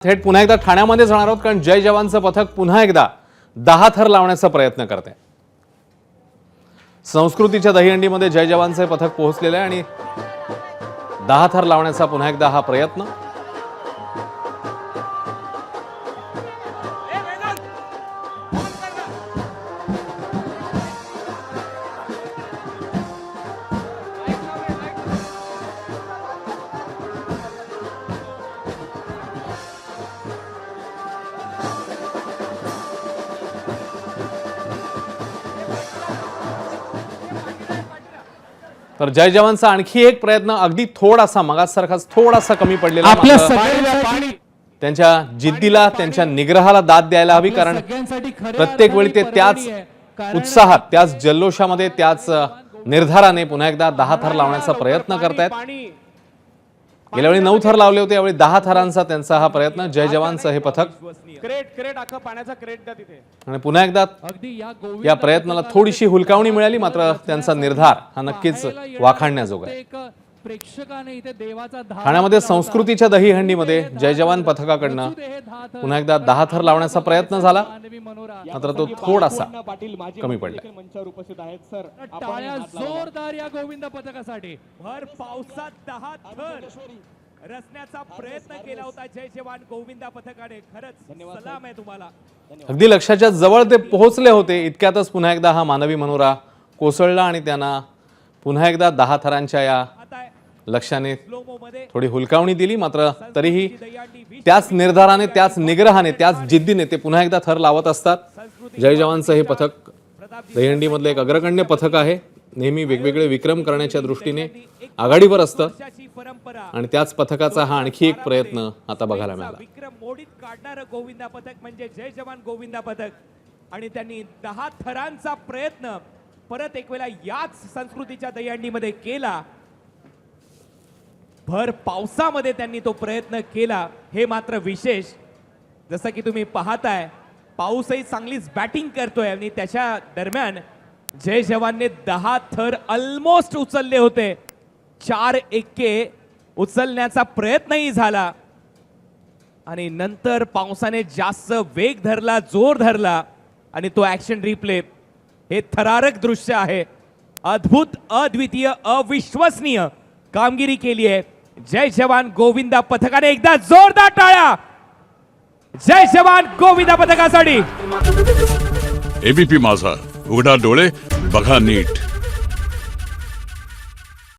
थेट पुन्हा एकदा ठाण्यामध्ये जाणार आहोत, कारण जय जवानचं पथक पुन्हा एकदा 10 थर लावण्याचा प्रयत्न करते. संस्कृतीच्या दहीहंडीमध्ये जय जवानचे पथक पोहोचलेले आहे आणि 10 थर लावण्याचा पुन्हा एकदा हा प्रयत्न. तर जय जवानचा आणखी एक प्रयत्न अगदी थोडासा मगासारखाच थोडासा कमी पडलेला. त्यांच्या जिद्दीला, त्यांच्या निग्रहाला दाद द्यायला हवी, कारण प्रत्येक वेळी ते त्याच उत्साहात, त्याच जल्लोषामध्ये, त्याच निर्धाराने पुन्हा एकदा 10 थर लावण्याचा प्रयत्न करतायत. गेल्या वेळी 9 थर लावले होते, यावेळी 10 थरांचा त्यांचा हा प्रयत्न. जय जवानचं हे पथक आणि पुन्हा एकदा या प्रयत्नाला थोडीशी हुलकावणी मिळाली, मात्र त्यांचा निर्धार हा नक्कीच वाखाणण्याजोगा आहे. ठाण्यामध्ये संस्कृतीच्या दहीहंडीमध्ये जय जवान पथकाकडनं पुन्हा एकदा 10 थर लावण्याचा प्रयत्न झाला, मात्र तो थोडासा कमी पडला. जोरदार या गोविंद पथकासाठी भर पावसात 10 थर रचण्याचा प्रयत्न केला होता जय जवान गोविंदा पथकाने. खरंच सलाम आहे तुम्हाला. अगदी लक्षाच्या जवळ ते पोहोचले होते, इतक्यातच पुन्हा एकदा हा मानवी मनोरा कोसळला आणि त्यांना पुन्हा एकदा 10 थरांच्या या लक्ष्याने थोडी हुलकावणी दिली, मात्र तरीही त्याच निर्धाराने, त्याच निग्रहाने, त्याच जिद्दीने ते पुन्हा एकदा थर लावत असतात. जय जवानचं हे पथक दहीहंडीमधलं एक अग्रगण्य पथक आहे. नेहमी वेगवेगळे विक्रम करण्याच्या दृष्टीने आघाडीवर असतं आणि त्याच पथकाचा हा आणखी एक प्रयत्न आता बघायला मिळाला. विक्रम मोडीत काढणारं गोविंदा पथक म्हणजे जय जवान गोविंदा पथक, आणि त्यांनी 10 थरांचा प्रयत्न परत एक वेळा याच संस्कृतीच्या दहीहंडीमध्ये केला. भर पावसामध्ये त्यांनी तो प्रयत्न केला. हे मात्र विशेष, जसं की तुम्ही पाहताय, पाऊसही चांगलीच बॅटिंग करतोय आणि त्याच्या दरम्यान जय जवानने 10 थर ऑलमोस्ट उचलले होते. 4 एक्के उचलण्याचा प्रयत्नही झाला आणि नंतर पावसाने जास्त वेग धरला, जोर धरला आणि तो ऍक्शन रिप्ले, हे थरारक दृश्य आहे. अद्भुत, अद्वितीय, अविश्वसनीय कामगिरी केली आहे जय जवान गोविंदा पथकाने. एकदा जोरदार टाळ्या जय जवान गोविंदा पथकासाठी. एबीपी माझा, उघडा डोळे बघा नीट.